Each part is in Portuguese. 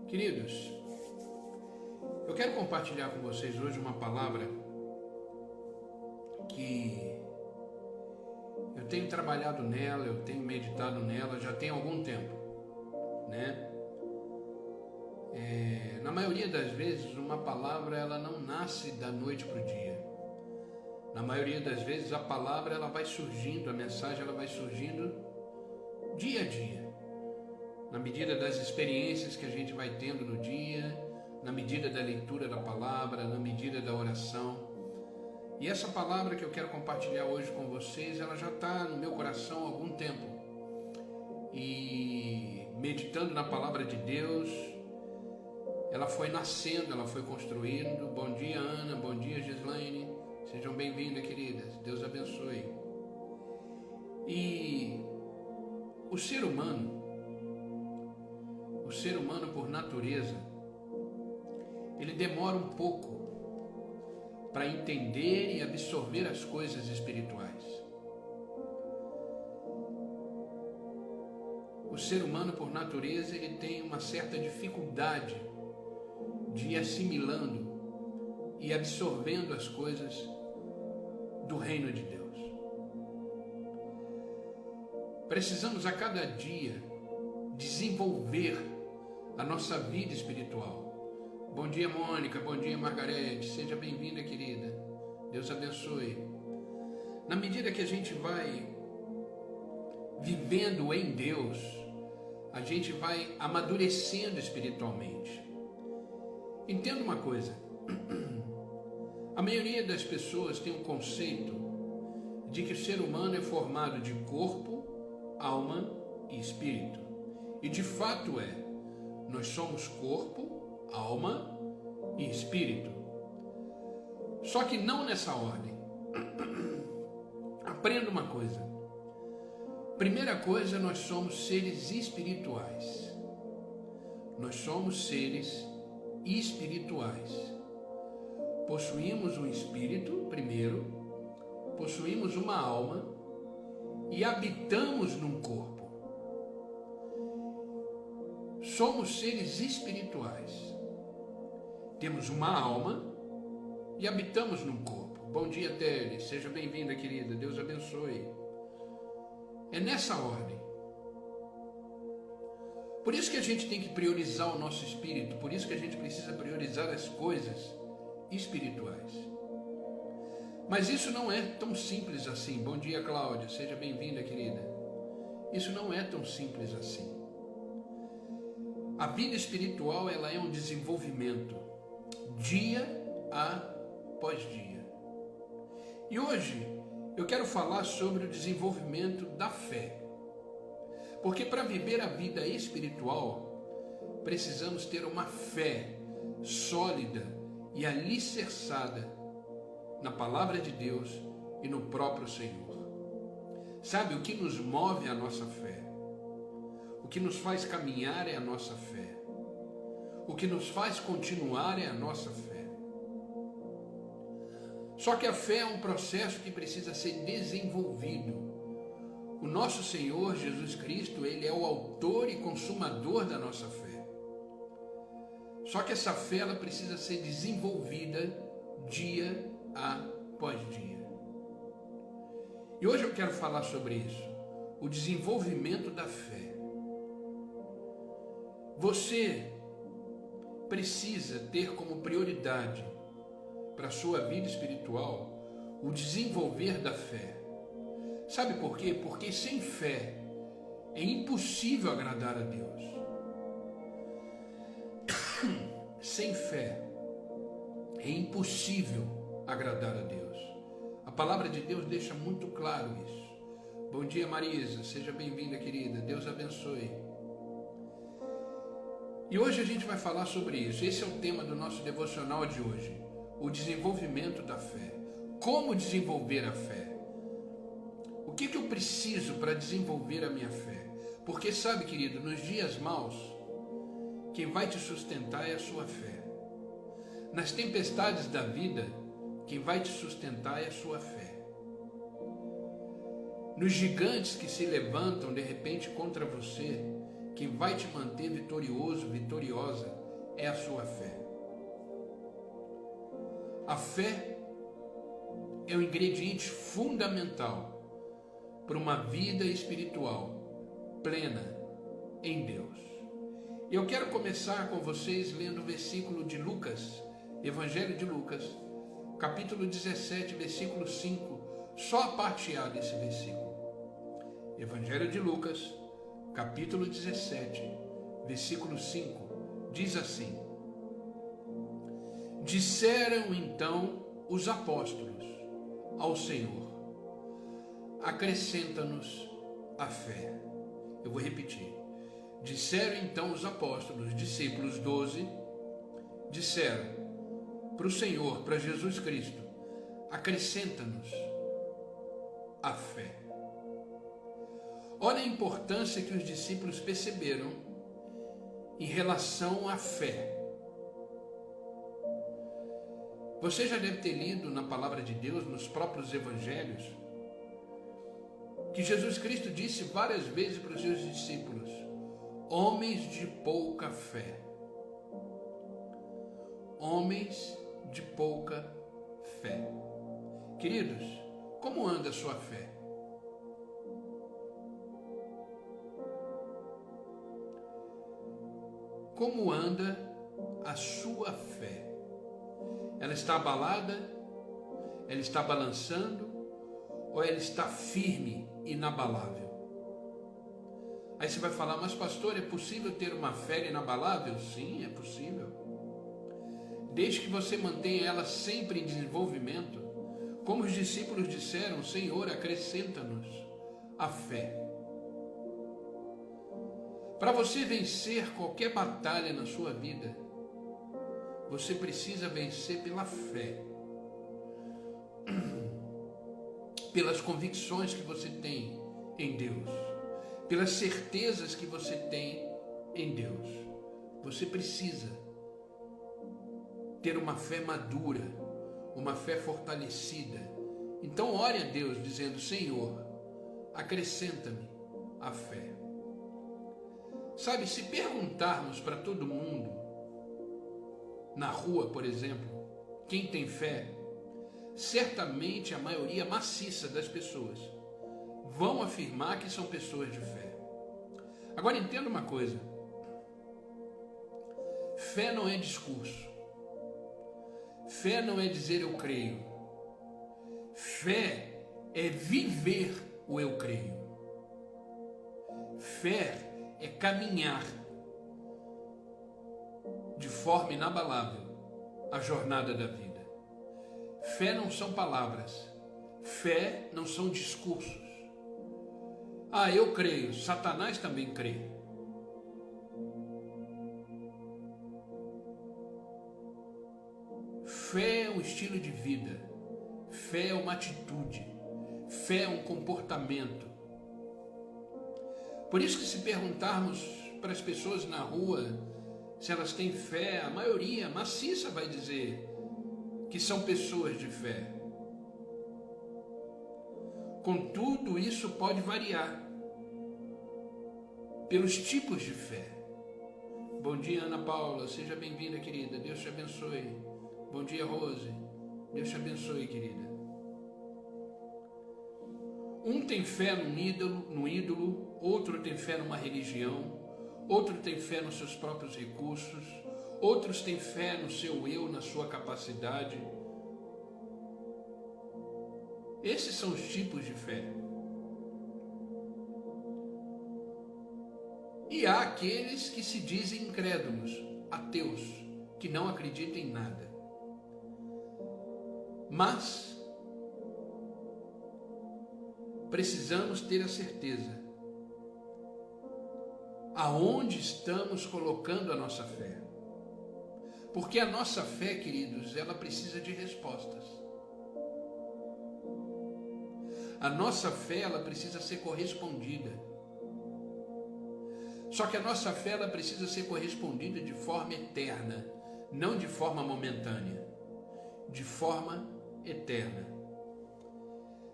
Queridos, eu quero compartilhar com vocês hoje uma palavra que eu tenho trabalhado nela, eu tenho meditado nela já tem algum tempo, né? Na maioria das vezes, uma palavra ela não nasce da noite para o dia. Na maioria das vezes, a palavra ela vai surgindo, a mensagem ela vai surgindo dia a dia, na medida das experiências que a gente vai tendo no dia, na medida da leitura da palavra, na medida da oração. E essa palavra que eu quero compartilhar hoje com vocês, ela já está no meu coração há algum tempo. E meditando na palavra de Deus, ela foi nascendo, ela foi construindo. Bom dia, Ana, bom dia, Gislaine. Sejam bem-vindas, queridas. Deus abençoe. E o ser humano por natureza, ele demora um pouco para entender e absorver as coisas espirituais. O ser humano por natureza, ele tem uma certa dificuldade de ir assimilando e absorvendo as coisas do reino de Deus. Precisamos a cada dia desenvolver a nossa vida espiritual. Bom dia, Mônica, bom dia, Margarete, seja bem-vinda, querida, Deus abençoe. Na medida que a gente vai vivendo em Deus, a gente vai amadurecendo espiritualmente. Entenda uma coisa, a maioria das pessoas tem um conceito de que o ser humano é formado de corpo, alma e espírito. E de fato nós somos corpo, alma e espírito. Só que não nessa ordem. Aprenda uma coisa. Primeira coisa, nós somos seres espirituais. Nós somos seres espirituais. Possuímos um espírito, primeiro, possuímos uma alma e habitamos num corpo. Somos seres espirituais. Temos uma alma e habitamos num corpo. Bom dia, Tele. Seja bem-vinda, querida. Deus abençoe. É nessa ordem. Por isso que a gente tem que priorizar o nosso espírito. Por isso que a gente precisa priorizar as coisas espirituais. Mas isso não é tão simples assim. Bom dia, Cláudia. Seja bem-vinda, querida. Isso não é tão simples assim. A vida espiritual, ela é um desenvolvimento dia após dia. E hoje eu quero falar sobre o desenvolvimento da fé. Porque para viver a vida espiritual, precisamos ter uma fé sólida e alicerçada na palavra de Deus e no próprio Senhor. Sabe, o que nos move é a nossa fé. O que nos faz caminhar é a nossa fé. O que nos faz continuar é a nossa fé. Só que a fé é um processo que precisa ser desenvolvido. O nosso Senhor Jesus Cristo, Ele é o autor e consumador da nossa fé. Só que essa fé ela precisa ser desenvolvida dia após dia. E hoje eu quero falar sobre isso, o desenvolvimento da fé. Você precisa ter como prioridade para a sua vida espiritual o desenvolver da fé. Sabe por quê? Porque sem fé é impossível agradar a Deus. Sem fé é impossível agradar a Deus. A palavra de Deus deixa muito claro isso. Bom dia, Marisa, seja bem-vinda, querida, Deus abençoe. E hoje a gente vai falar sobre isso. Esse é o tema do nosso devocional de hoje, o desenvolvimento da fé. Como desenvolver a fé? O que eu preciso para desenvolver a minha fé? Porque sabe, querido, nos dias maus, quem vai te sustentar é a sua fé. Nas tempestades da vida, quem vai te sustentar é a sua fé. Nos gigantes que se levantam de repente contra você, que vai te manter vitorioso, vitoriosa, é a sua fé. A fé é o ingrediente fundamental para uma vida espiritual plena em Deus. Eu quero começar com vocês lendo o versículo de Lucas, Evangelho de Lucas, capítulo 17, versículo 5, só a parte A desse versículo. Evangelho de Lucas, capítulo 17, versículo 5, diz assim: Disseram então os apóstolos ao Senhor: acrescenta-nos a fé. Eu vou repetir. Disseram então os apóstolos, discípulos 12, disseram para o Senhor, para Jesus Cristo: acrescenta-nos a fé. Olha a importância que os discípulos perceberam em relação à fé. Você já deve ter lido na palavra de Deus, nos próprios evangelhos, que Jesus Cristo disse várias vezes para os seus discípulos: homens de pouca fé. Homens de pouca fé. Queridos, como anda a sua fé? Como anda a sua fé? Ela está abalada? Ela está balançando? Ou ela está firme, inabalável? Aí você vai falar: mas pastor, é possível ter uma fé inabalável? Sim, é possível. Desde que você mantenha ela sempre em desenvolvimento, como os discípulos disseram: Senhor, acrescenta-nos a fé. Para você vencer qualquer batalha na sua vida, você precisa vencer pela fé, pelas convicções que você tem em Deus, pelas certezas que você tem em Deus. Você precisa ter uma fé madura, uma fé fortalecida. Então ore a Deus dizendo: Senhor, acrescenta-me a fé. Sabe, se perguntarmos para todo mundo, na rua, por exemplo, quem tem fé, certamente a maioria maciça das pessoas vão afirmar que são pessoas de fé. Agora entenda uma coisa: fé não é discurso. Fé não é dizer eu creio. Fé é viver o eu creio. Fé é caminhar de forma inabalável a jornada da vida. Fé não são palavras. Fé não são discursos. Ah, eu creio. Satanás também crê. Fé é um estilo de vida. Fé é uma atitude. Fé é um comportamento. Por isso que, se perguntarmos para as pessoas na rua se elas têm fé, a maioria maciça vai dizer que são pessoas de fé. Contudo, isso pode variar pelos tipos de fé. Bom dia, Ana Paula, seja bem-vinda, querida, Deus te abençoe. Bom dia, Rose, Deus te abençoe, querida. Um tem fé no ídolo, outro tem fé numa religião, outro tem fé nos seus próprios recursos, outros têm fé no seu eu, na sua capacidade. Esses são os tipos de fé. E há aqueles que se dizem incrédulos, ateus, que não acreditam em nada. Mas precisamos ter a certeza aonde estamos colocando a nossa fé. Porque a nossa fé, queridos, ela precisa de respostas. A nossa fé, ela precisa ser correspondida. Só que a nossa fé, ela precisa ser correspondida de forma eterna, não de forma momentânea, de forma eterna.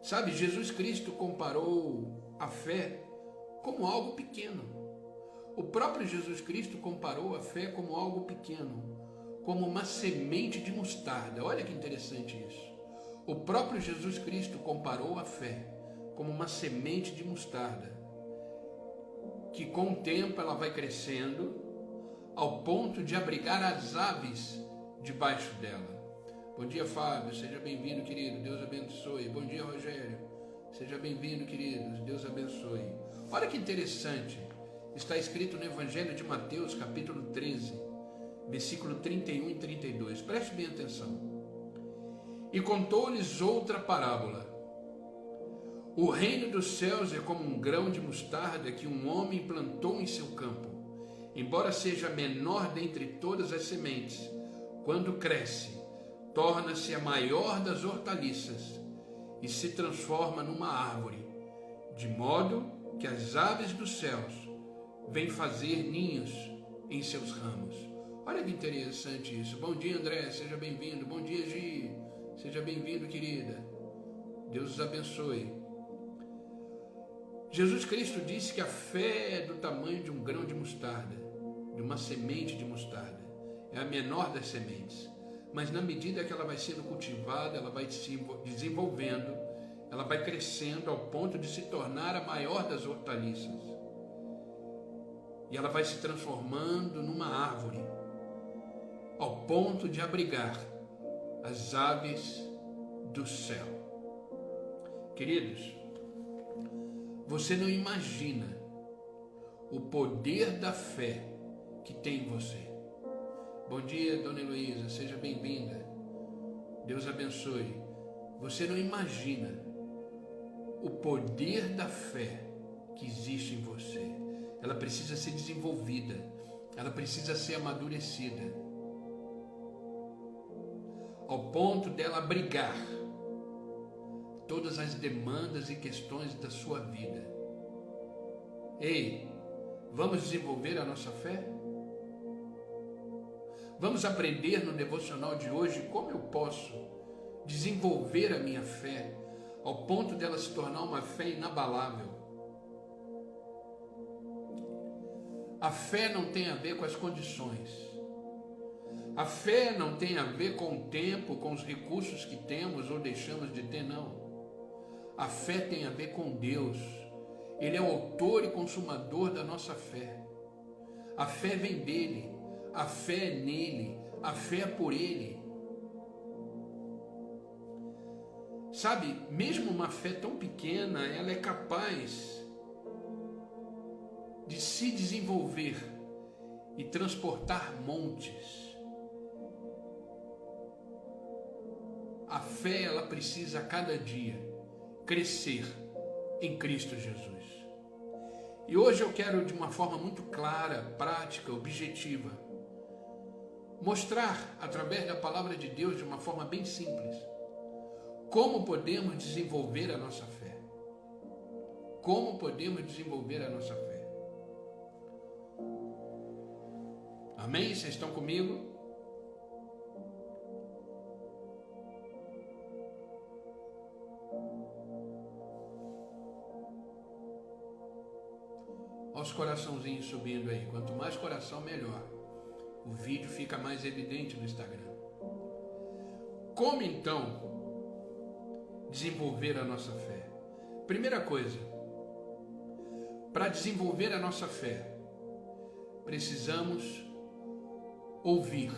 Sabe, Jesus Cristo comparou a fé como algo pequeno, O próprio Jesus Cristo comparou a fé como algo pequeno, como uma semente de mostarda. Olha que interessante isso. O próprio Jesus Cristo comparou a fé como uma semente de mostarda, que com o tempo ela vai crescendo ao ponto de abrigar as aves debaixo dela. Bom dia, Fábio, seja bem-vindo, querido, Deus abençoe. Bom dia, Rogério, seja bem-vindo, queridos, Deus abençoe. Olha que interessante, está escrito no Evangelho de Mateus, capítulo 13, versículo 31 e 32, preste bem atenção. E contou-lhes outra parábola. O reino dos céus é como um grão de mostarda que um homem plantou em seu campo. Embora seja a menor dentre todas as sementes, quando cresce, torna-se a maior das hortaliças e se transforma numa árvore, de modo que as aves dos céus vêm fazer ninhos em seus ramos. Olha que interessante isso. Bom dia, André, seja bem-vindo. Bom dia, Gi, seja bem-vindo, querida. Deus os abençoe. Jesus Cristo disse que a fé é do tamanho de um grão de mostarda, de uma semente de mostarda. É a menor das sementes. Mas na medida que ela vai sendo cultivada, ela vai se desenvolvendo, ela vai crescendo ao ponto de se tornar a maior das hortaliças. E ela vai se transformando numa árvore, ao ponto de abrigar as aves do céu. Queridos, você não imagina o poder da fé que tem em você. Bom dia, Dona Heloísa, seja bem-vinda. Deus abençoe. Você não imagina o poder da fé que existe em você. Ela precisa ser desenvolvida, ela precisa ser amadurecida, ao ponto dela abrigar todas as demandas e questões da sua vida. Ei, vamos desenvolver a nossa fé? Vamos aprender no devocional de hoje como eu posso desenvolver a minha fé ao ponto dela se tornar uma fé inabalável. A fé não tem a ver com as condições. A fé não tem a ver com o tempo, com os recursos que temos ou deixamos de ter, não. A fé tem a ver com Deus. Ele é o autor e consumador da nossa fé. A fé vem dele, a fé é nele, a fé é por ele. Sabe, mesmo uma fé tão pequena, ela é capaz de se desenvolver e transportar montes. A fé, ela precisa a cada dia crescer em Cristo Jesus. E hoje eu quero, de uma forma muito clara, prática, objetiva, mostrar, através da palavra de Deus, de uma forma bem simples, como podemos desenvolver a nossa fé. Como podemos desenvolver a nossa fé. Amém? Vocês estão comigo? Olha os coraçãozinhos subindo aí. Quanto mais coração, melhor. O vídeo fica mais evidente no Instagram. Como então desenvolver a nossa fé? Primeira coisa, para desenvolver a nossa fé, precisamos ouvir.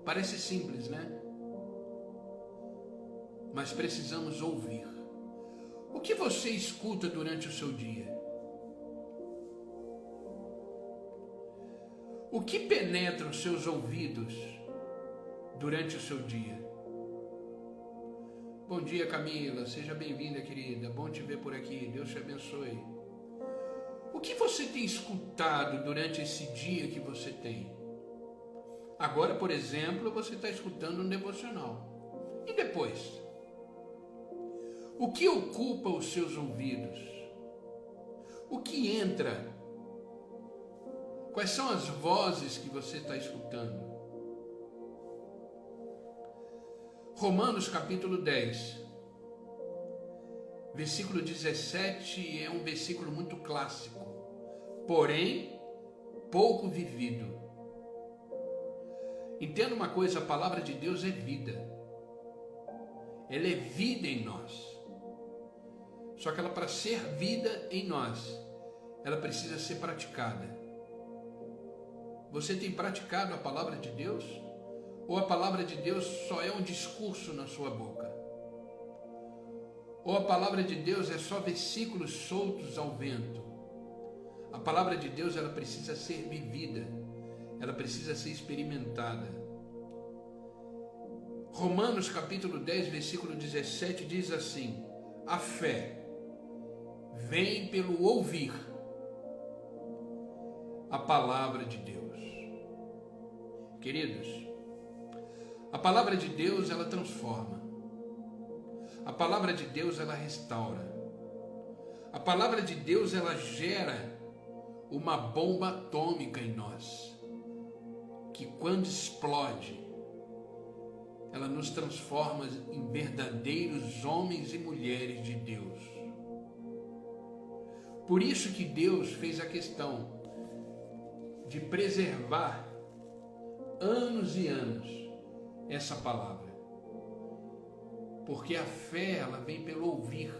Parece simples, né? Mas precisamos ouvir. O que você escuta durante o seu dia? O que penetra os seus ouvidos durante o seu dia? Bom dia, Camila, seja bem-vinda, querida, bom te ver por aqui, Deus te abençoe. O que você tem escutado durante esse dia que você tem? Agora, por exemplo, você está escutando um devocional. E depois? O que ocupa os seus ouvidos? O que entra? Quais são as vozes que você está escutando? Romanos capítulo 10, versículo 17 é um versículo muito clássico. porém pouco vivido. Entenda uma coisa, a palavra de Deus é vida. Ela é vida em nós. Só que ela, para ser vida em nós, ela precisa ser praticada. Você tem praticado a palavra de Deus? Ou a palavra de Deus só é um discurso na sua boca? Ou a palavra de Deus é só versículos soltos ao vento? A palavra de Deus, ela precisa ser vivida, ela precisa ser experimentada. Romanos capítulo 10, versículo 17 diz assim: a fé vem pelo ouvir a palavra de Deus. Queridos, a palavra de Deus, ela transforma. A palavra de Deus, ela restaura. A palavra de Deus, ela gera uma bomba atômica em nós, que quando explode, ela nos transforma em verdadeiros homens e mulheres de Deus. Por isso que Deus fez a questão de preservar anos e anos essa palavra. Porque a fé, ela vem pelo ouvir,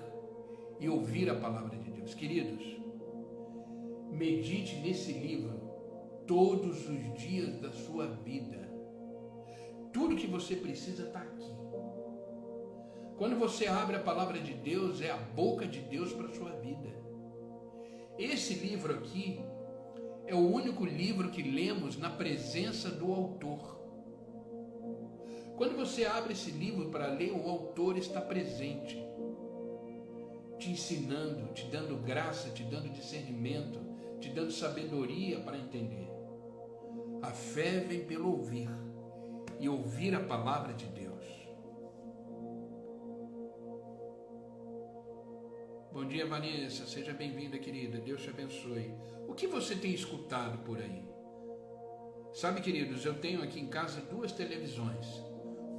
e ouvir a palavra de Deus. Queridos, medite nesse livro todos os dias da sua vida. Tudo que você precisa está aqui. Quando você abre a palavra de Deus, é a boca de Deus para a sua vida. Esse livro aqui é o único livro que lemos na presença do autor. Quando você abre esse livro para ler, o autor está presente, te ensinando, te dando graça, te dando discernimento, te dando sabedoria para entender. A fé vem pelo ouvir, e ouvir a palavra de Deus. Bom dia, Vanessa, seja bem-vinda, querida, Deus te abençoe. O que você tem escutado por aí? Sabe, queridos, eu tenho aqui em casa 2 televisões.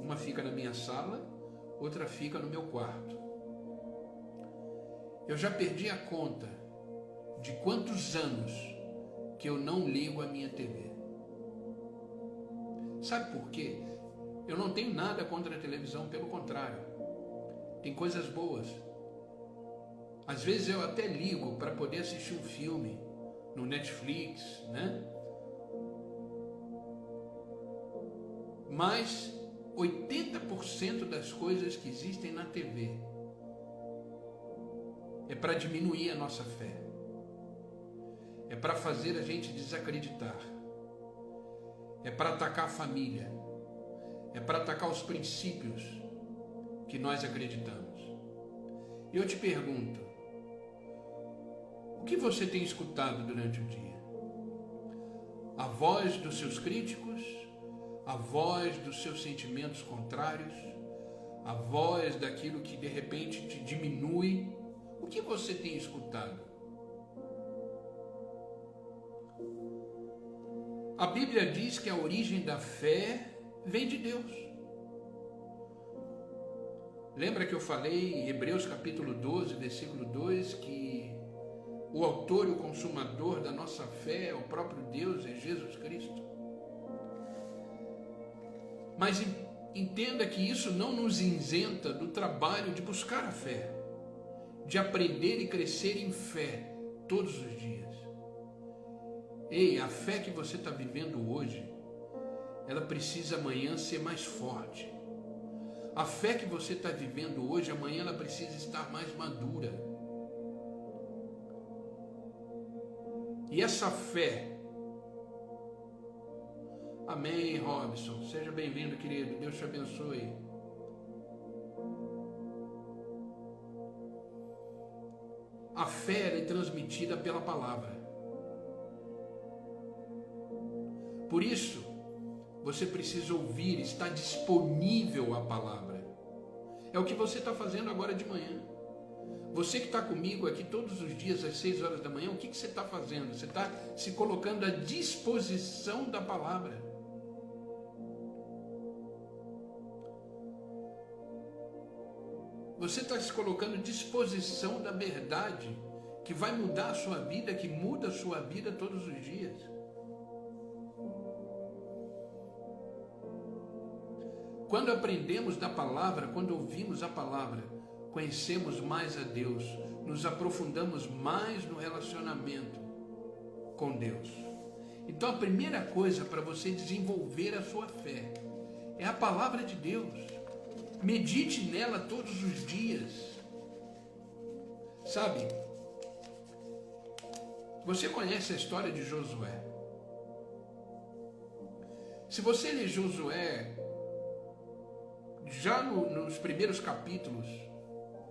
Uma fica na minha sala, outra fica no meu quarto. Eu já perdi a conta de quantos anos que eu não ligo a minha TV. Sabe por quê? Eu não tenho nada contra a televisão, pelo contrário. Tem coisas boas. Às vezes eu até ligo para poder assistir um filme no Netflix, né? Mas 80% das coisas que existem na TV é para diminuir a nossa fé. É para fazer a gente desacreditar. É para atacar a família. É para atacar os princípios que nós acreditamos. E eu te pergunto, o que você tem escutado durante o dia? A voz dos seus críticos? A voz dos seus sentimentos contrários? A voz daquilo que de repente te diminui? O que você tem escutado? A Bíblia diz que a origem da fé vem de Deus. Lembra que eu falei em Hebreus capítulo 12, versículo 2, que o autor e o consumador da nossa fé é o próprio Deus, é Jesus Cristo? Mas entenda que isso não nos isenta do trabalho de buscar a fé, de aprender e crescer em fé todos os dias. Ei, a fé que você está vivendo hoje, ela precisa amanhã ser mais forte. A fé que você está vivendo hoje, amanhã ela precisa estar mais madura. E essa fé, amém, Robson, seja bem-vindo, querido, Deus te abençoe. A fé é transmitida pela palavra. Por isso, você precisa ouvir, está disponível a palavra. É o que você está fazendo agora de manhã. Você que está comigo aqui todos os dias às 6 horas da manhã, o que você está fazendo? Você está se colocando à disposição da palavra. Você está se colocando à disposição da verdade que vai mudar a sua vida, que muda a sua vida todos os dias. Quando aprendemos da palavra, quando ouvimos a palavra, conhecemos mais a Deus, nos aprofundamos mais no relacionamento com Deus. Então a primeira coisa para você desenvolver a sua fé é a palavra de Deus. Medite nela todos os dias. Sabe, você conhece a história de Josué. Se você ler Josué, já nos primeiros capítulos,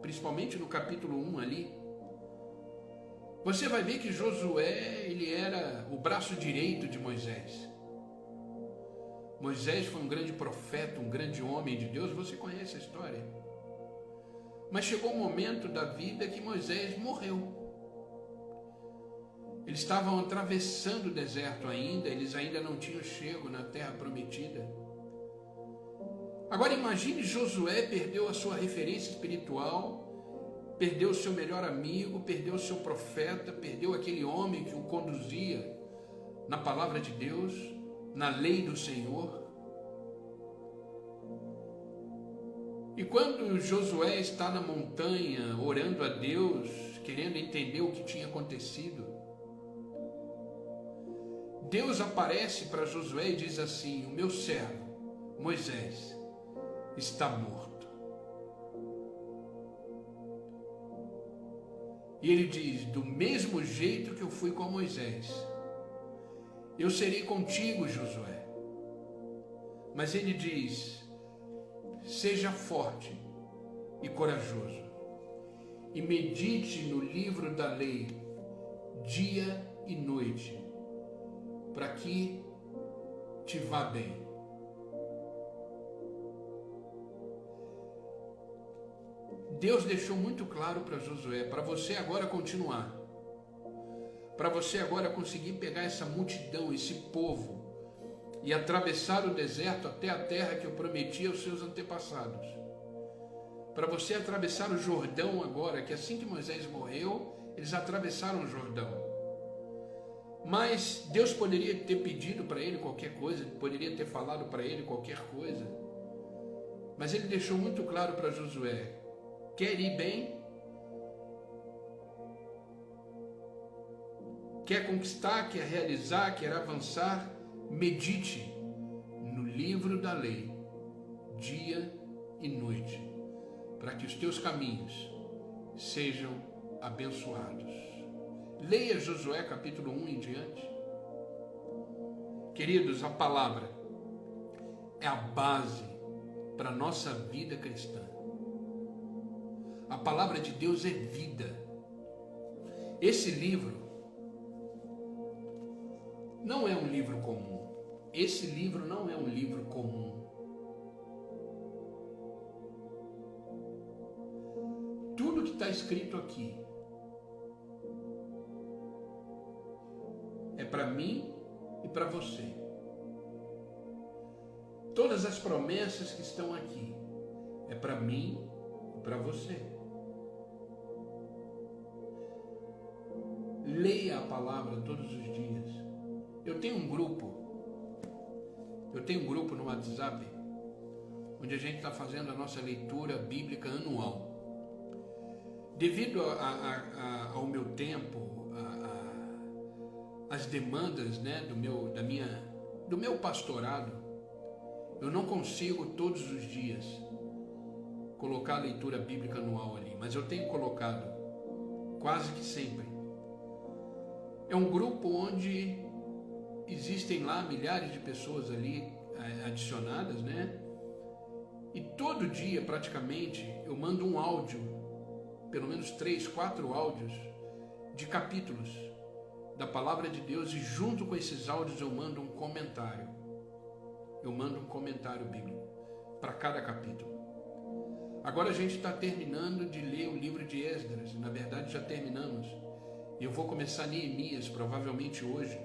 principalmente no capítulo 1 ali, você vai ver que Josué, ele era o braço direito de Moisés. Moisés foi um grande profeta, um grande homem de Deus, você conhece a história. Mas chegou um momento da vida que Moisés morreu. Eles estavam atravessando o deserto ainda, eles ainda não tinham chego na terra prometida. Agora imagine Josué perdeu a sua referência espiritual, perdeu o seu melhor amigo, perdeu o seu profeta, perdeu aquele homem que o conduzia na palavra de Deus, na lei do Senhor. E quando Josué está na montanha, orando a Deus, querendo entender o que tinha acontecido, Deus aparece para Josué e diz assim: o meu servo, Moisés, está morto. E ele diz: do mesmo jeito que eu fui com Moisés, eu serei contigo, Josué. Mas ele diz: seja forte e corajoso, e medite no livro da lei, dia e noite, para que te vá bem. Deus deixou muito claro para Josué, para você agora continuar, para você agora conseguir pegar essa multidão, esse povo, e atravessar o deserto até a terra que eu prometi aos seus antepassados. Para você atravessar o Jordão agora, que assim que Moisés morreu, eles atravessaram o Jordão. Mas Deus poderia ter pedido para ele qualquer coisa, poderia ter falado para ele qualquer coisa. Mas ele deixou muito claro para Josué: quer ir bem? Quer conquistar, quer realizar, quer avançar? Medite no livro da lei, dia e noite, para que os teus caminhos sejam abençoados. Leia Josué capítulo 1 em diante. Queridos, a palavra é a base para a nossa vida cristã. A palavra de Deus é vida. Esse livro não é um livro comum. Esse livro não é um livro comum. Tudo que está escrito aqui é para mim e para você. Todas as promessas que estão aqui é para mim e para você. Leia a palavra todos os dias. Eu tenho um grupo no WhatsApp, onde a gente está fazendo a nossa leitura bíblica anual. Devido ao meu tempo, às demandas, né, do meu pastorado, eu não consigo todos os dias colocar a leitura bíblica anual ali, mas eu tenho colocado quase que sempre. É um grupo onde existem lá milhares de pessoas ali adicionadas, né? E todo dia praticamente eu mando um áudio, pelo menos 3, 4 áudios de capítulos da palavra de Deus, e junto com esses áudios eu mando um comentário. Eu mando um comentário bíblico para cada capítulo. Agora a gente está terminando de ler o livro de Esdras, na verdade já terminamos. E eu vou começar Neemias, provavelmente hoje.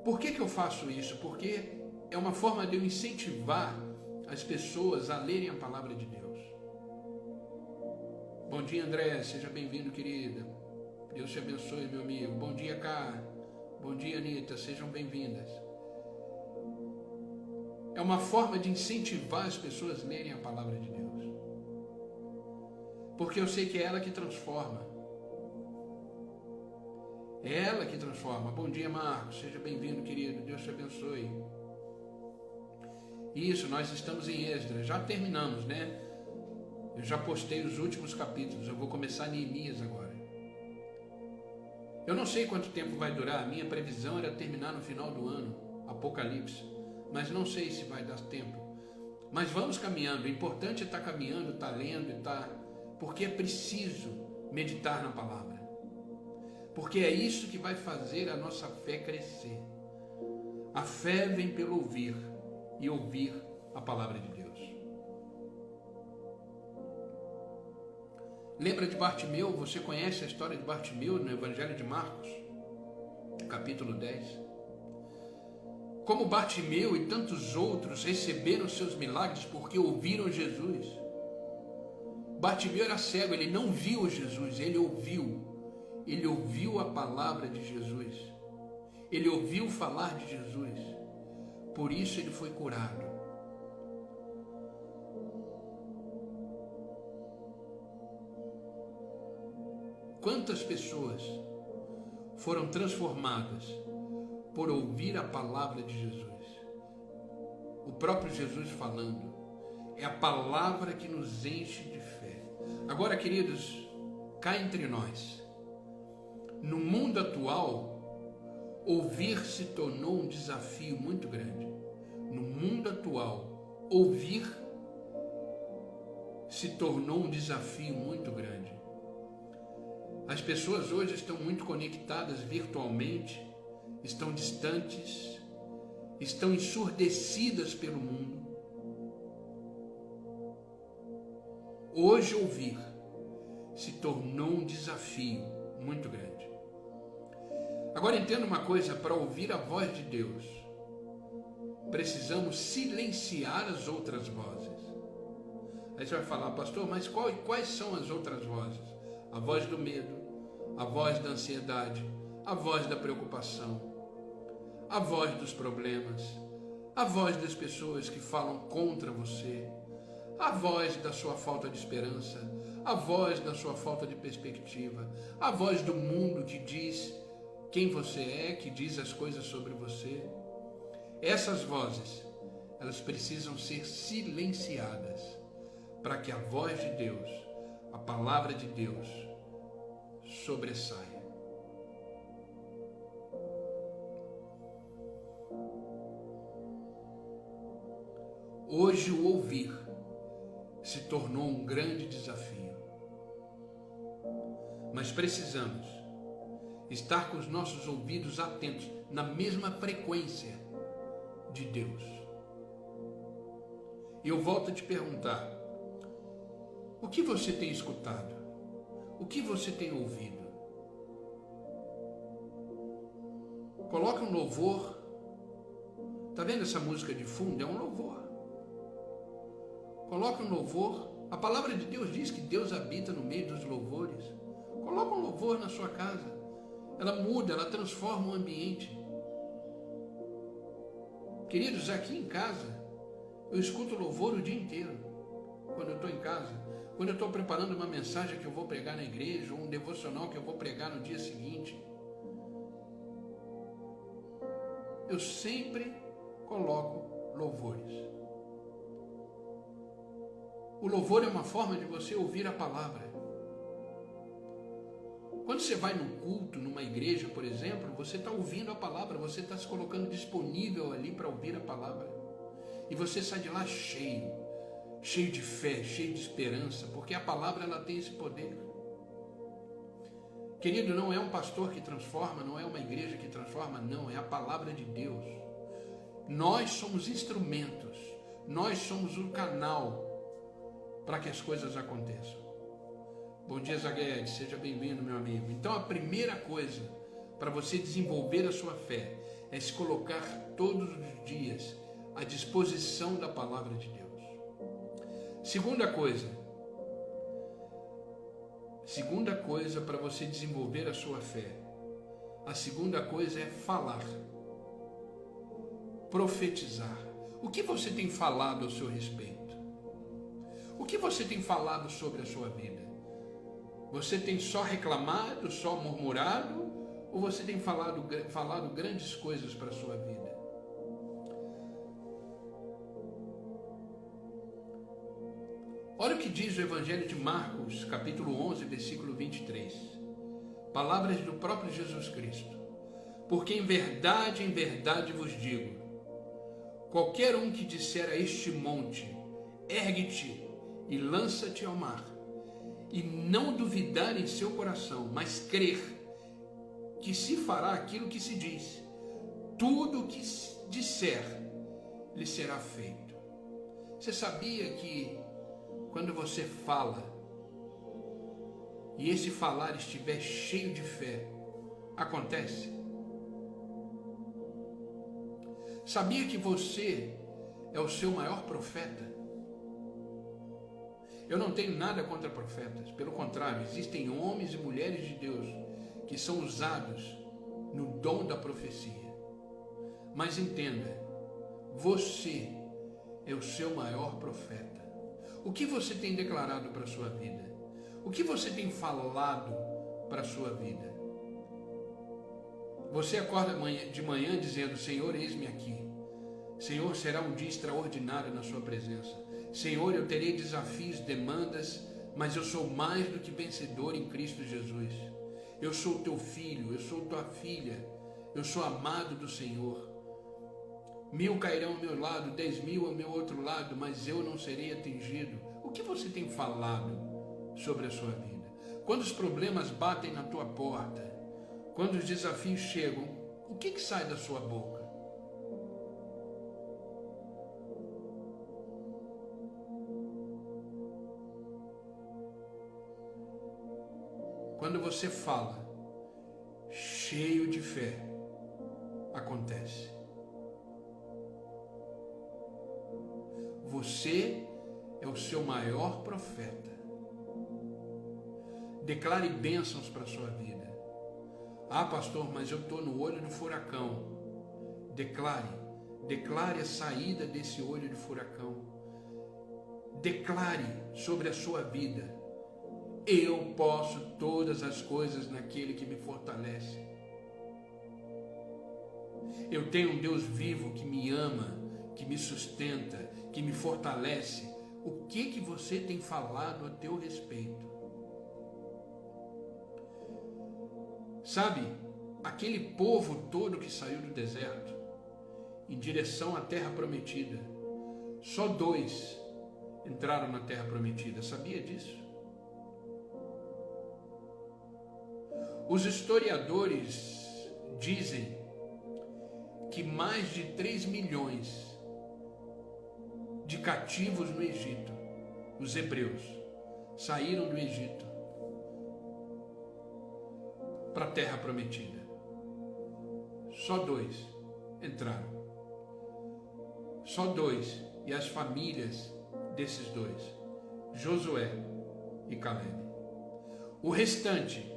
Por que eu faço isso? Porque é uma forma de eu incentivar as pessoas a lerem a palavra de Deus. Bom dia, André, seja bem-vindo, querida. Deus te abençoe, meu amigo. Bom dia, Cá. Bom dia, Anitta. Sejam bem-vindas. É uma forma de incentivar as pessoas a lerem a palavra de Deus. Porque eu sei que é ela que transforma. É ela que transforma. Bom dia, Marcos. Seja bem-vindo, querido. Deus te abençoe. Isso, nós estamos em Esdras. Já terminamos, né? Eu já postei os últimos capítulos. Eu vou começar Neemias agora. Eu não sei quanto tempo vai durar. A minha previsão era terminar no final do ano, Apocalipse. Mas não sei se vai dar tempo. Mas vamos caminhando. O importante é estar caminhando, estar lendo, porque é preciso meditar na palavra. Porque é isso que vai fazer a nossa fé crescer. A fé vem pelo ouvir, e ouvir a palavra de Deus. Lembra de Bartimeu? Você conhece a história de Bartimeu no Evangelho de Marcos, capítulo 10? Como Bartimeu e tantos outros receberam seus milagres porque ouviram Jesus. Bartimeu era cego, ele não viu Jesus, ele ouviu a palavra de Jesus, ele ouviu falar de Jesus, por isso ele foi curado. Quantas pessoas foram transformadas por ouvir a palavra de Jesus? O próprio Jesus falando, é a palavra que nos enche de fé. Agora, queridos, cá entre nós, no mundo atual, ouvir se tornou um desafio muito grande. No mundo atual, ouvir se tornou um desafio muito grande. As pessoas hoje estão muito conectadas virtualmente, estão distantes, estão ensurdecidas pelo mundo. Hoje ouvir se tornou um desafio muito grande. Agora entenda uma coisa, para ouvir a voz de Deus, precisamos silenciar as outras vozes. Aí você vai falar, pastor, mas quais são as outras vozes? A voz do medo, a voz da ansiedade, a voz da preocupação, a voz dos problemas, a voz das pessoas que falam contra você, a voz da sua falta de esperança, a voz da sua falta de perspectiva, a voz do mundo que diz quem você é, que diz as coisas sobre você. Essas vozes, elas precisam ser silenciadas para que a voz de Deus, a palavra de Deus, sobressaia. Hoje o ouvir se tornou um grande desafio, mas precisamos estar com os nossos ouvidos atentos na mesma frequência de Deus. E eu volto a te perguntar, o que você tem escutado? O que você tem ouvido? Coloca um louvor. Tá vendo essa música de fundo? É um louvor. Coloca um louvor. A palavra de Deus diz que Deus habita no meio dos louvores. Coloca um louvor na sua casa. Ela muda, ela transforma o ambiente. Queridos, aqui em casa, eu escuto louvor o dia inteiro. Quando eu estou em casa, quando eu estou preparando uma mensagem que eu vou pregar na igreja, ou um devocional que eu vou pregar no dia seguinte, eu sempre coloco louvores. O louvor é uma forma de você ouvir a palavra. Quando você vai num culto, numa igreja, por exemplo, você está ouvindo a palavra, você está se colocando disponível ali para ouvir a palavra. E você sai de lá cheio de fé, cheio de esperança, porque a palavra ela tem esse poder. Querido, não é um pastor que transforma, não é uma igreja que transforma, não, é a palavra de Deus. Nós somos instrumentos, nós somos o canal para que as coisas aconteçam. Bom dia, Zaguete, seja bem-vindo, meu amigo. Então a primeira coisa para você desenvolver a sua fé é se colocar todos os dias à disposição da palavra de Deus. Segunda coisa, Segunda coisa para você desenvolver a sua fé. A segunda coisa é falar. Profetizar. O que você tem falado ao seu respeito? O que você tem falado sobre a sua vida? Você tem só reclamado, só murmurado? Ou você tem falado grandes coisas para a sua vida? Olha o que diz o Evangelho de Marcos, capítulo 11, versículo 23. Palavras do próprio Jesus Cristo. Porque em verdade vos digo, qualquer um que disser a este monte, ergue-te e lança-te ao mar, e não duvidar em seu coração, mas crer que se fará aquilo que se diz, tudo o que disser lhe será feito. Você sabia que quando você fala, e esse falar estiver cheio de fé, acontece? Sabia que você é o seu maior profeta? Eu não tenho nada contra profetas, pelo contrário, existem homens e mulheres de Deus que são usados no dom da profecia. Mas entenda, você é o seu maior profeta. O que você tem declarado para a sua vida? O que você tem falado para a sua vida? Você acorda de manhã dizendo, Senhor, eis-me aqui. Senhor, será um dia extraordinário na sua presença. Senhor, eu terei desafios, demandas, mas eu sou mais do que vencedor em Cristo Jesus. Eu sou teu filho, eu sou tua filha, eu sou amado do Senhor. 1000 cairão ao meu lado, 10.000 ao meu outro lado, mas eu não serei atingido. O que você tem falado sobre a sua vida? Quando os problemas batem na tua porta, quando os desafios chegam, o que sai da sua boca? Quando você fala, cheio de fé, acontece. Você é o seu maior profeta. Declare bênçãos para a sua vida. Ah, pastor, mas eu estou no olho do furacão. Declare a saída desse olho de furacão. Declare sobre a sua vida. Eu posso todas as coisas naquele que me fortalece. Eu tenho um Deus vivo que me ama, que me sustenta, que me fortalece. O que você tem falado a teu respeito? Sabe, aquele povo todo que saiu do deserto em direção à terra prometida, só 2 entraram na terra prometida. Sabia disso? Os historiadores dizem que mais de 3 milhões de cativos no Egito, os hebreus, saíram do Egito para a terra prometida. Só 2 entraram. Só 2, e as famílias desses 2, Josué e Caleb. O restante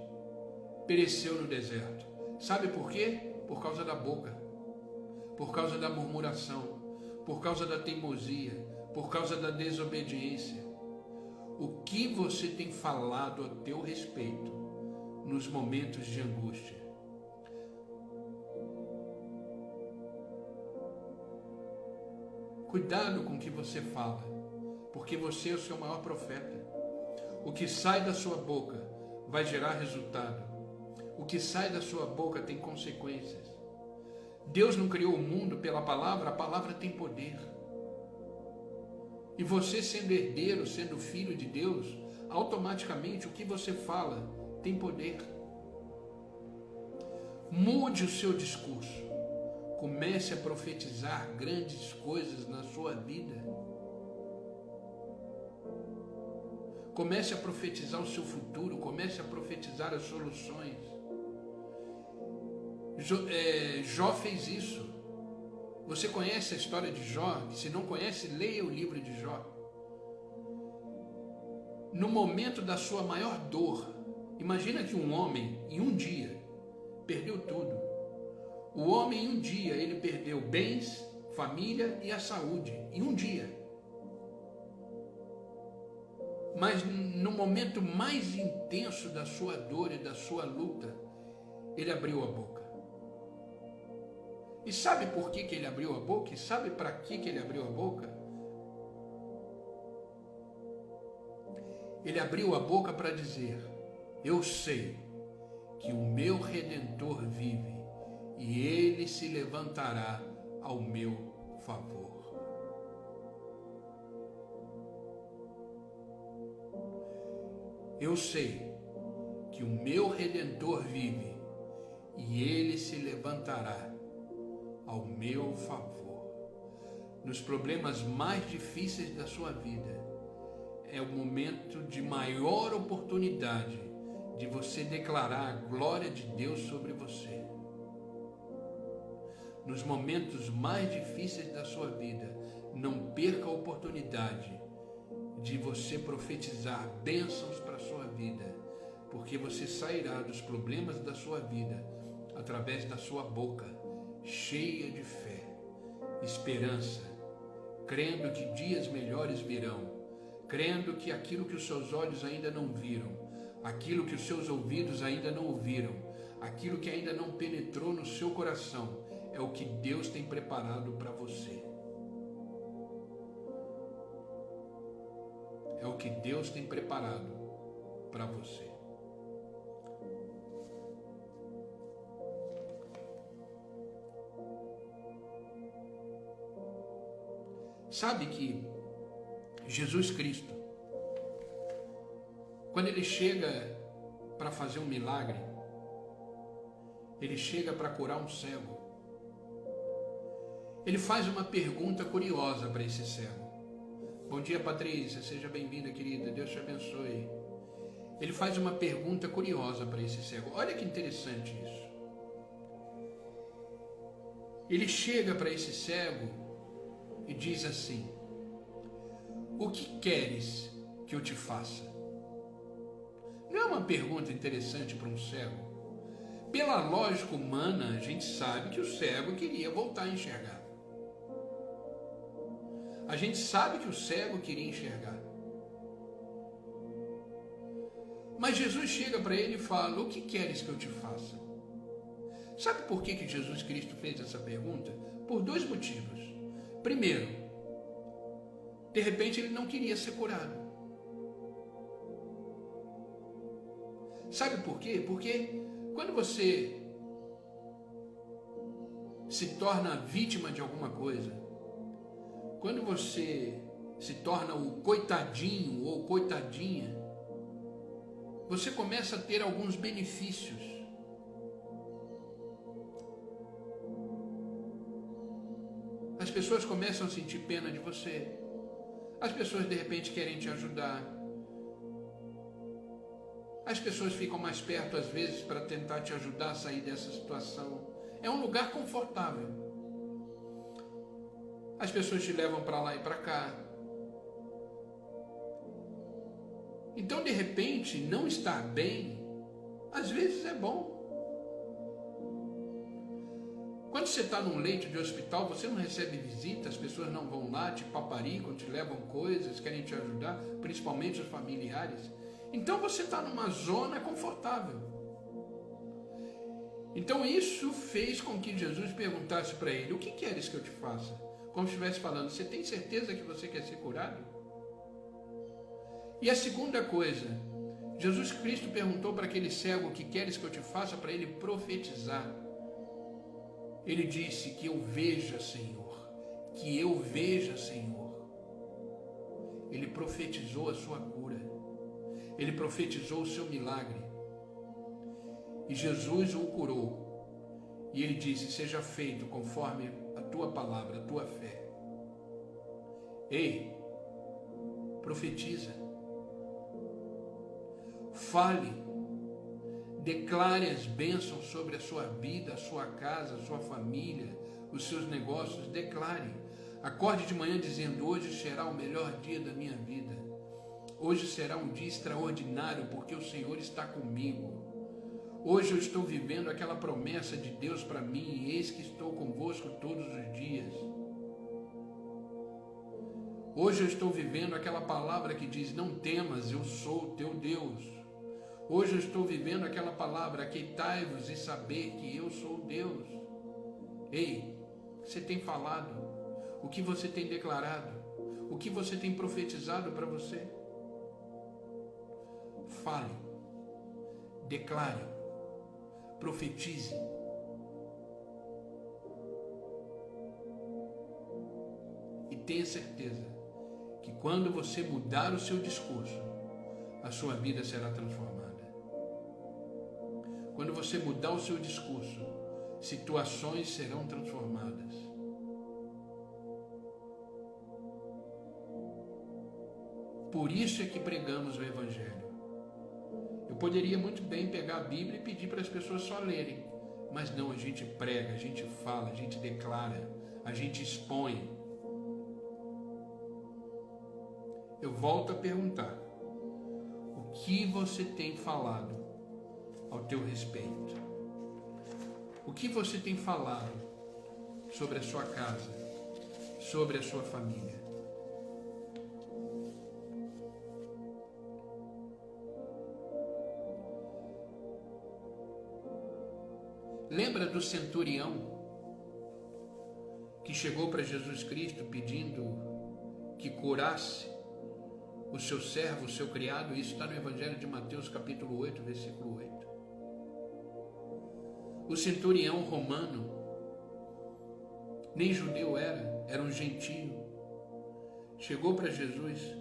pereceu no deserto. Sabe por quê? Por causa da boca, por causa da murmuração, por causa da teimosia, por causa da desobediência. O que você tem falado a teu respeito nos momentos de angústia? Cuidado com o que você fala, porque você é o seu maior profeta. O que sai da sua boca vai gerar resultado. O que sai da sua boca tem consequências. Deus não criou o mundo pela palavra, a palavra tem poder. E você sendo herdeiro, sendo filho de Deus, automaticamente o que você fala tem poder. Mude o seu discurso. Comece a profetizar grandes coisas na sua vida. Comece a profetizar o seu futuro, comece a profetizar as soluções. Jó fez isso. Você conhece a história de Jó? Se não conhece, leia o livro de Jó. No momento da sua maior dor, Imagina que um homem, em um dia, perdeu tudo. O homem, em um dia, ele perdeu bens, família e a saúde. Em um dia. Mas no momento mais intenso da sua dor e da sua luta, ele abriu a boca. E sabe por que ele abriu a boca? E sabe para que ele abriu a boca? Ele abriu a boca para dizer: eu sei que o meu Redentor vive e ele se levantará ao meu favor. Eu sei que o meu Redentor vive e ele se levantará ao meu favor. Nos problemas mais difíceis da sua vida, é o momento de maior oportunidade de você declarar a glória de Deus sobre você. Nos momentos mais difíceis da sua vida, não perca a oportunidade de você profetizar bênçãos para a sua vida, porque você sairá dos problemas da sua vida através da sua boca, cheia de fé, esperança, crendo que dias melhores virão, crendo que aquilo que os seus olhos ainda não viram, aquilo que os seus ouvidos ainda não ouviram, aquilo que ainda não penetrou no seu coração, é o que Deus tem preparado para você. É o que Deus tem preparado para você. Sabe que Jesus Cristo, quando ele chega para fazer um milagre, ele chega para curar um cego, ele faz uma pergunta curiosa para esse cego. Bom dia, Patrícia, seja bem-vinda, querida, Deus te abençoe. Ele faz uma pergunta curiosa para esse cego. Olha que interessante isso. Ele chega para esse cego e diz assim: o que queres que eu te faça? Não é uma pergunta interessante para um cego? Pela lógica humana, a gente sabe que o cego queria voltar a enxergar. A gente sabe que o cego queria enxergar. Mas Jesus chega para ele e fala: o que queres que eu te faça? Sabe por que Jesus Cristo fez essa pergunta? Por dois motivos. Primeiro, de repente ele não queria ser curado. Sabe por quê? Porque quando você se torna vítima de alguma coisa, quando você se torna o coitadinho ou coitadinha, você começa a ter alguns benefícios. As pessoas começam a sentir pena de você. As pessoas de repente querem te ajudar. As pessoas ficam mais perto às vezes para tentar te ajudar a sair dessa situação. É um lugar confortável. As pessoas te levam para lá e para cá. Então, de repente, não estar bem, às vezes é bom. Quando você está num leito de hospital, você não recebe visita, as pessoas não vão lá, te paparicam, te levam coisas, querem te ajudar, principalmente os familiares. Então você está numa zona confortável. Então isso fez com que Jesus perguntasse para ele: o que queres que eu te faça? Como se estivesse falando: você tem certeza que você quer ser curado? E a segunda coisa, Jesus Cristo perguntou para aquele cego: o que queres que eu te faça? Para ele profetizar. Ele disse: que eu veja, Senhor, que eu veja, Senhor. Ele profetizou a sua cura, ele profetizou o seu milagre, e Jesus o curou, e ele disse: seja feito conforme a tua palavra, a tua fé. Ei, profetiza, fale, declare as bênçãos sobre a sua vida, a sua casa, a sua família, os seus negócios. Declare. Acorde de manhã dizendo: hoje será o melhor dia da minha vida. Hoje será um dia extraordinário porque o Senhor está comigo. Hoje eu estou vivendo aquela promessa de Deus para mim, eis que estou convosco todos os dias. Hoje eu estou vivendo aquela palavra que diz, não temas, eu sou o teu Deus. Hoje eu estou vivendo aquela palavra, aqueitai-vos e saber que eu sou Deus. Ei, você tem falado? O que você tem declarado? O que você tem profetizado para você? Fale, declare, profetize. E tenha certeza que quando você mudar o seu discurso, a sua vida será transformada. Quando você mudar o seu discurso, situações serão transformadas. Por isso é que pregamos o Evangelho. Eu poderia muito bem pegar a Bíblia e pedir para as pessoas só lerem, mas não, a gente prega, a gente fala, a gente declara, a gente expõe. Eu volto a perguntar, o que você tem falado ao teu respeito? O que você tem falado sobre a sua casa, sobre a sua família? Lembra do centurião que chegou para Jesus Cristo pedindo que curasse o seu servo, o seu criado? Isso está no Evangelho de Mateus capítulo 8, versículo 8. O centurião romano, nem judeu era um gentio, chegou para Jesus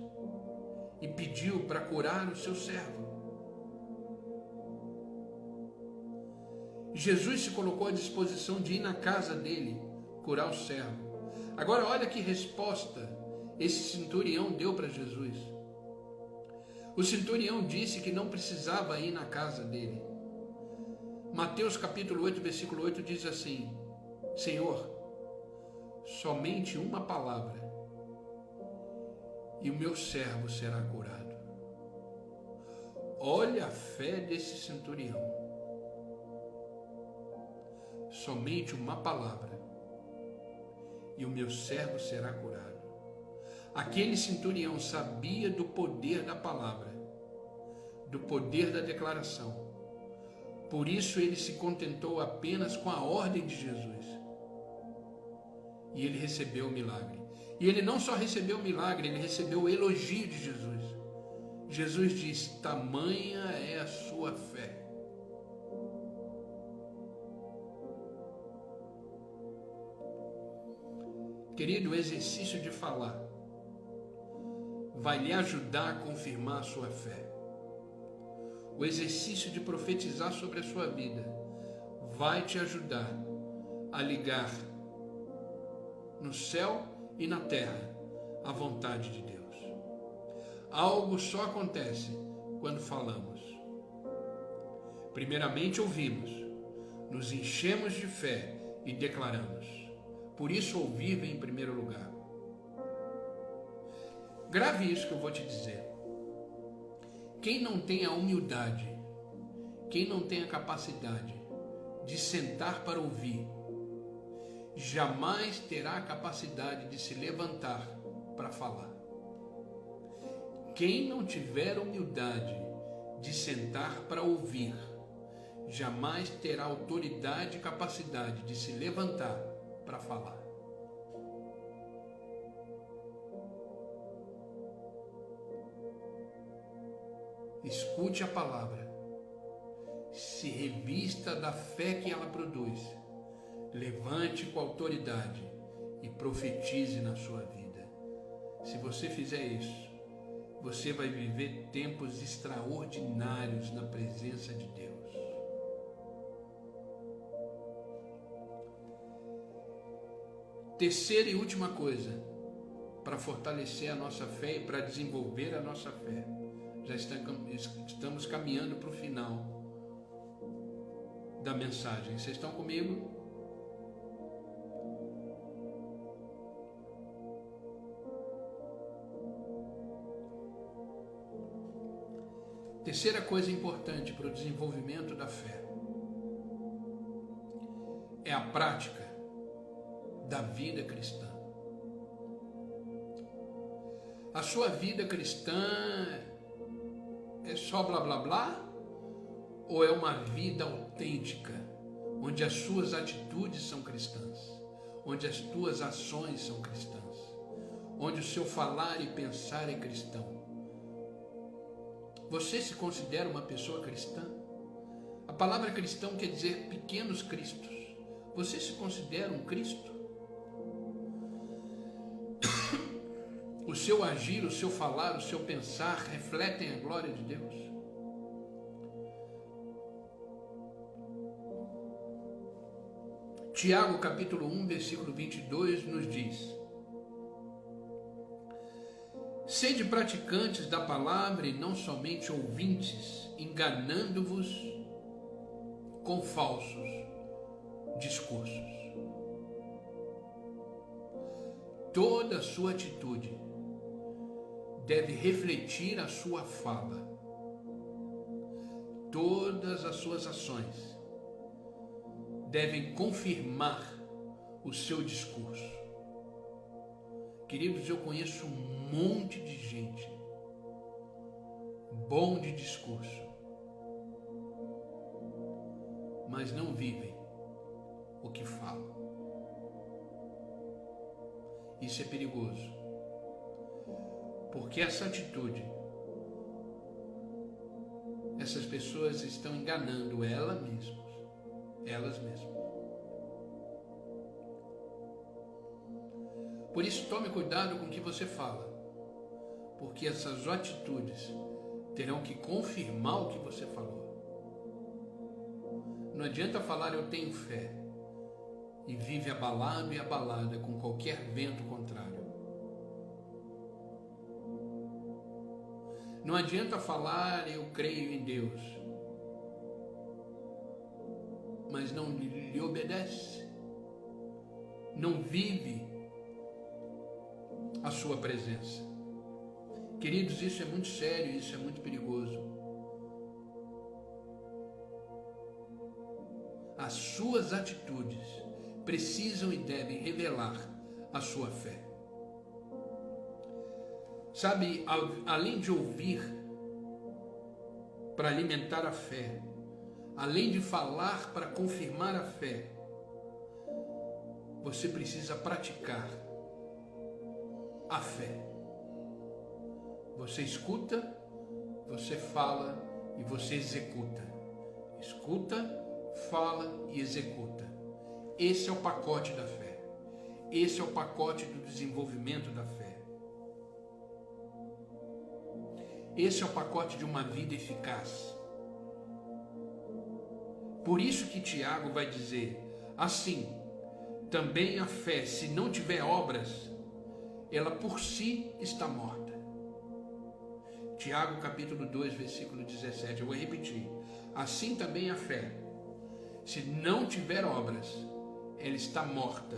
e pediu para curar o seu servo. Jesus se colocou à disposição de ir na casa dele, curar o servo. Agora olha que resposta esse centurião deu para Jesus. O centurião disse que não precisava ir na casa dele. Mateus capítulo 8, versículo 8 diz assim, Senhor, somente uma palavra e o meu servo será curado. Olha a fé desse centurião. Somente uma palavra e o meu servo será curado. Aquele centurião sabia do poder da palavra, do poder da declaração. Por isso ele se contentou apenas com a ordem de Jesus. E ele recebeu o milagre. E ele não só recebeu o milagre, ele recebeu o elogio de Jesus. Jesus diz, tamanha é a sua fé. Querido, o exercício de falar vai lhe ajudar a confirmar a sua fé. O exercício de profetizar sobre a sua vida vai te ajudar a ligar no céu e na terra a vontade de Deus. Algo só acontece quando falamos. Primeiramente ouvimos, nos enchemos de fé e declaramos. Por isso ouvir vem em primeiro lugar. Grave isso que eu vou te dizer. Quem não tem a humildade, quem não tem a capacidade de sentar para ouvir, jamais terá a capacidade de se levantar para falar. Quem não tiver humildade de sentar para ouvir, jamais terá autoridade e capacidade de se levantar para falar. Escute a palavra, se revista da fé que ela produz, levante com autoridade e profetize na sua vida. Se você fizer isso, você vai viver tempos extraordinários na presença de Deus. Terceira e última coisa, para fortalecer a nossa fé e para desenvolver a nossa fé. Já estamos caminhando para o final da mensagem. Vocês estão comigo? Terceira coisa importante para o desenvolvimento da fé é a prática da vida cristã. A sua vida cristã é só blá blá blá? Ou é uma vida autêntica, onde as suas atitudes são cristãs, onde as tuas ações são cristãs, onde o seu falar e pensar é cristão? Você se considera uma pessoa cristã? A palavra cristão quer dizer pequenos cristos. Você se considera um Cristo? O seu agir, o seu falar, o seu pensar refletem a glória de Deus? Tiago capítulo 1, versículo 22 nos diz: sede praticantes da palavra e não somente ouvintes, enganando-vos com falsos discursos. Toda a sua atitude deve refletir a sua fala. Todas as suas ações devem confirmar o seu discurso. Queridos, eu conheço um monte de gente bom de discurso, mas não vivem o que falam. Isso é perigoso, porque essa atitude, essas pessoas estão enganando elas mesmas. Por isso, tome cuidado com o que você fala, porque essas atitudes terão que confirmar o que você falou. Não adianta falar eu tenho fé e vive abalado e abalada com qualquer vento contrário. Não adianta falar eu creio em Deus, mas não lhe obedece, não vive a sua presença. Queridos, isso é muito sério, isso é muito perigoso. As suas atitudes precisam e devem revelar a sua fé. Sabe, além de ouvir para alimentar a fé, além de falar para confirmar a fé, você precisa praticar a fé. Você escuta, você fala e você executa. Escuta, fala e executa. Esse é o pacote da fé. Esse é o pacote do desenvolvimento da fé. Esse é o pacote de uma vida eficaz. Por isso que Tiago vai dizer, assim, também a fé, se não tiver obras, ela por si está morta. Tiago capítulo 2, versículo 17, eu vou repetir. Assim também a fé, se não tiver obras, ela está morta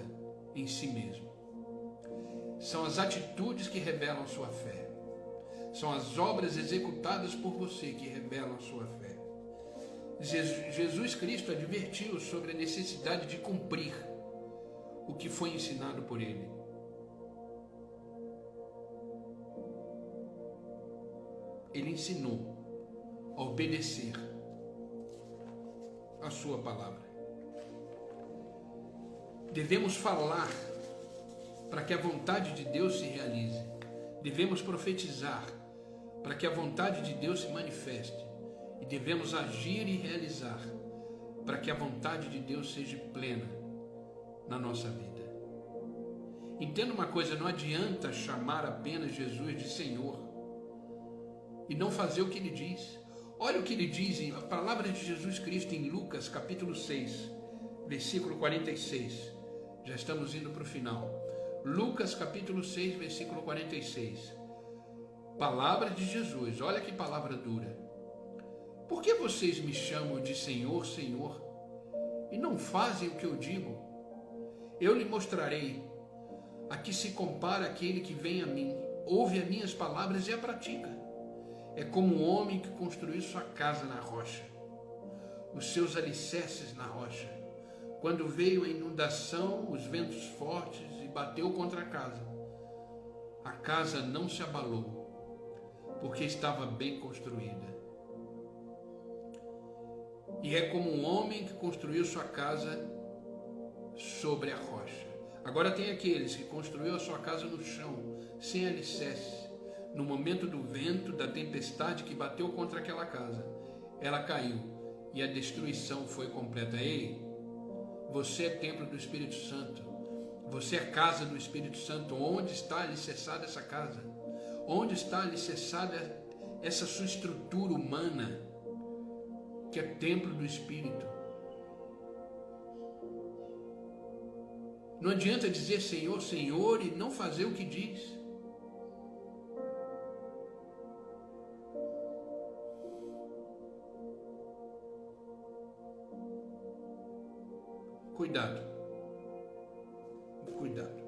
em si mesma. São as atitudes que revelam sua fé. São as obras executadas por você que revelam a sua fé. Jesus Cristo advertiu sobre a necessidade de cumprir o que foi ensinado por ele. Ele ensinou a obedecer a sua palavra. Devemos falar para que a vontade de Deus se realize. Devemos profetizar para que a vontade de Deus se manifeste. E devemos agir e realizar para que a vontade de Deus seja plena na nossa vida. Entenda uma coisa, não adianta chamar apenas Jesus de Senhor e não fazer o que ele diz. Olha o que ele diz, a palavra de Jesus Cristo em Lucas capítulo 6, versículo 46. Já estamos indo para o final. Lucas capítulo 6, versículo 46. Palavra de Jesus, olha que palavra dura. Por que vocês me chamam de Senhor, Senhor, e não fazem o que eu digo? Eu lhe mostrarei a que se compara aquele que vem a mim, ouve as minhas palavras e a pratica. É como um homem que construiu sua casa na rocha, os seus alicerces na rocha. Quando veio a inundação, os ventos fortes e bateu contra a casa não se abalou, porque estava bem construída. E é como um homem que construiu sua casa sobre a rocha. Agora tem aqueles que construiu a sua casa no chão, sem alicerce. No momento do vento, da tempestade que bateu contra aquela casa, ela caiu e a destruição foi completa. Ei, você é templo do Espírito Santo. Você é casa do Espírito Santo. Onde está alicerçada essa casa? Onde está alicerçada essa sua estrutura humana, que é templo do Espírito? Não adianta dizer Senhor, Senhor e não fazer o que diz. Cuidado. Cuidado.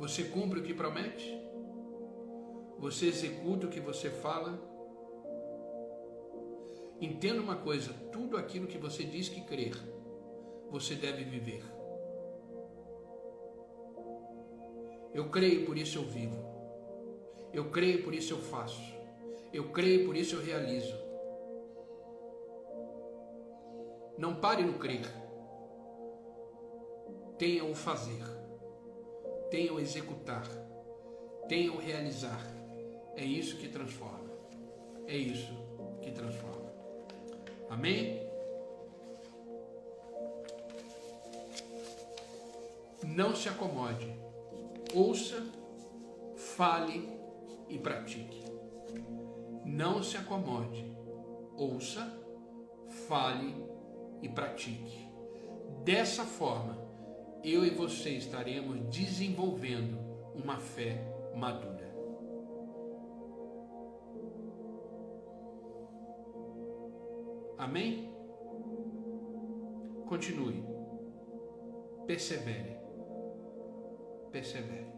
Você cumpre o que promete? Você executa o que você fala? Entenda uma coisa, tudo aquilo que você diz que crer, você deve viver. Eu creio, por isso eu vivo. Eu creio, por isso eu faço. Eu creio, por isso eu realizo. Não pare no crer. Tenha o fazer. Tenha o executar. Tenha o realizar. É isso que transforma. É isso que transforma. Amém? Não se acomode. Ouça, fale e pratique. Não se acomode. Ouça, fale e pratique. Dessa forma, eu e você estaremos desenvolvendo uma fé madura. Amém? Continue. Persevere. Persevere.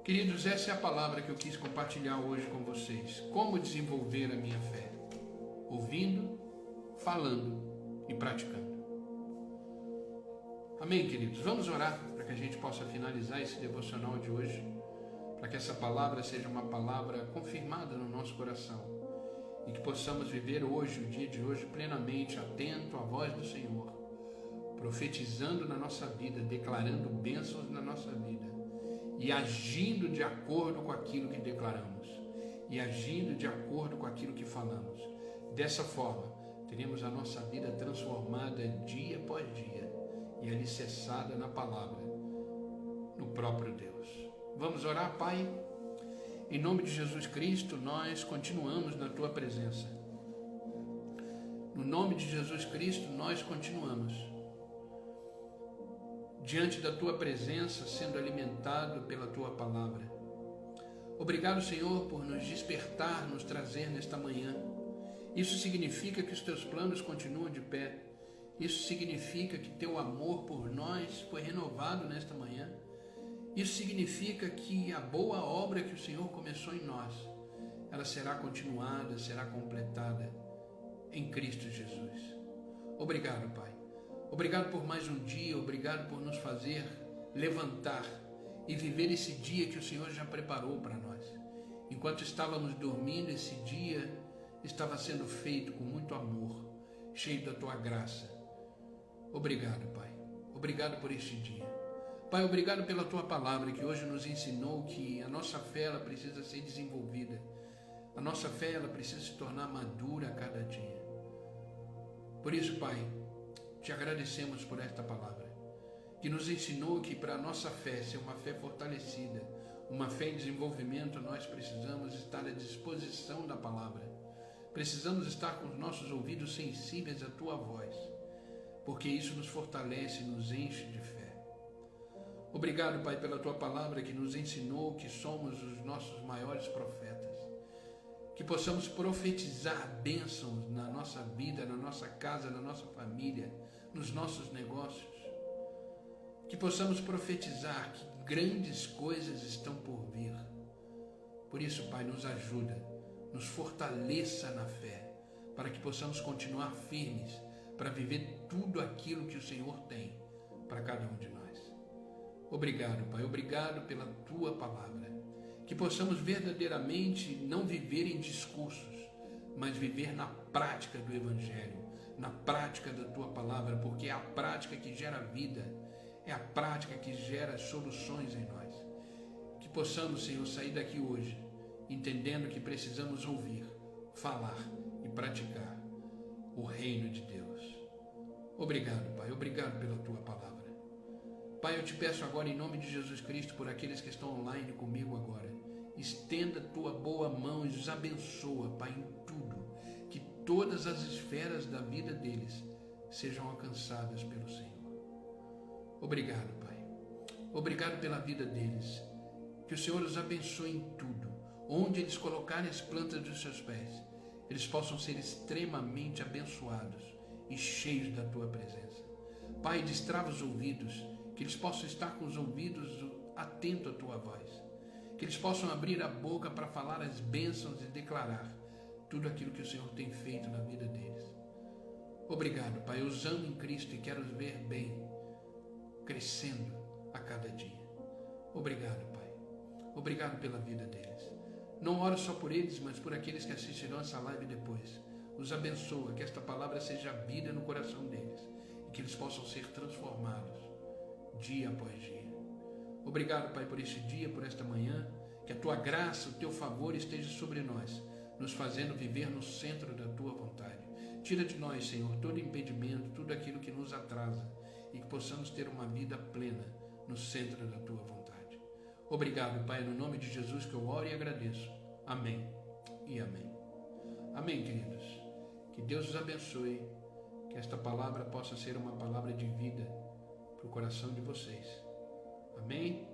Queridos, essa é a palavra que eu quis compartilhar hoje com vocês. Como desenvolver a minha fé? Ouvindo, falando e praticando. Amém, queridos? Vamos orar para que a gente possa finalizar esse devocional de hoje, para que essa palavra seja uma palavra confirmada no nosso coração e que possamos viver hoje, o dia de hoje, plenamente atento à voz do Senhor, profetizando na nossa vida, declarando bênçãos na nossa vida e agindo de acordo com aquilo que declaramos e agindo de acordo com aquilo que falamos. Dessa forma, teremos a nossa vida transformada dia após dia e alicerçada na palavra, no próprio Deus. Vamos orar, Pai? Em nome de Jesus Cristo, nós continuamos na Tua presença. No nome de Jesus Cristo, nós continuamos diante da Tua presença, sendo alimentado pela Tua palavra. Obrigado, Senhor, por nos despertar, nos trazer nesta manhã. Isso significa que os Teus planos continuam de pé. Isso significa que Teu amor por nós foi renovado nesta manhã. Isso significa que a boa obra que o Senhor começou em nós, ela será continuada, será completada em Cristo Jesus. Obrigado, Pai. Obrigado por mais um dia, obrigado por nos fazer levantar e viver esse dia que o Senhor já preparou para nós. Enquanto estávamos dormindo, esse dia estava sendo feito com muito amor, cheio da Tua graça. Obrigado, Pai. Obrigado por este dia. Pai, obrigado pela Tua palavra que hoje nos ensinou que a nossa fé ela precisa ser desenvolvida. A nossa fé ela precisa se tornar madura a cada dia. Por isso, Pai, te agradecemos por esta palavra, que nos ensinou que para a nossa fé ser uma fé fortalecida, uma fé em desenvolvimento, nós precisamos estar à disposição da palavra. Precisamos estar com os nossos ouvidos sensíveis à Tua voz, porque isso nos fortalece e nos enche de fé. Obrigado, Pai, pela Tua palavra que nos ensinou que somos os nossos maiores profetas, que possamos profetizar bênçãos na nossa vida, na nossa casa, na nossa família, nos nossos negócios, que possamos profetizar que grandes coisas estão por vir. Por isso, Pai, nos ajuda, nos fortaleça na fé, para que possamos continuar firmes, para viver tudo aquilo que o Senhor tem para cada um de nós. Obrigado, Pai, obrigado pela Tua palavra, que possamos verdadeiramente não viver em discursos, mas viver na prática do Evangelho, na prática da Tua palavra, porque é a prática que gera vida, é a prática que gera soluções em nós. Que possamos, Senhor, sair daqui hoje, entendendo que precisamos ouvir, falar e praticar o reino de Deus. Obrigado, Pai, obrigado pela Tua palavra. Pai, eu te peço agora, em nome de Jesus Cristo, por aqueles que estão online comigo agora, estenda Tua boa mão e os abençoa, Pai, em tudo, que todas as esferas da vida deles sejam alcançadas pelo Senhor. Obrigado, Pai. Obrigado pela vida deles. Que o Senhor os abençoe em tudo. Onde eles colocarem as plantas dos seus pés, eles possam ser extremamente abençoados e cheios da Tua presença. Pai, destrava os ouvidos, que eles possam estar com os ouvidos atentos à Tua voz. Que eles possam abrir a boca para falar as bênçãos e declarar tudo aquilo que o Senhor tem feito na vida deles. Obrigado, Pai. Eu os amo em Cristo e quero os ver bem, crescendo a cada dia. Obrigado, Pai. Obrigado pela vida deles. Não oro só por eles, mas por aqueles que assistirão essa live depois. Os abençoa, que esta palavra seja vida no coração deles e que eles possam ser transformados dia após dia. Obrigado, Pai, por este dia, por esta manhã. Que a Tua graça, o Teu favor esteja sobre nós, nos fazendo viver no centro da Tua vontade. Tira de nós, Senhor, todo impedimento, tudo aquilo que nos atrasa e que possamos ter uma vida plena no centro da Tua vontade. Obrigado, Pai, no nome de Jesus que eu oro e agradeço. Amém e amém. Amém, queridos. Que Deus os abençoe, que esta palavra possa ser uma palavra de vida para o coração de vocês. Amém?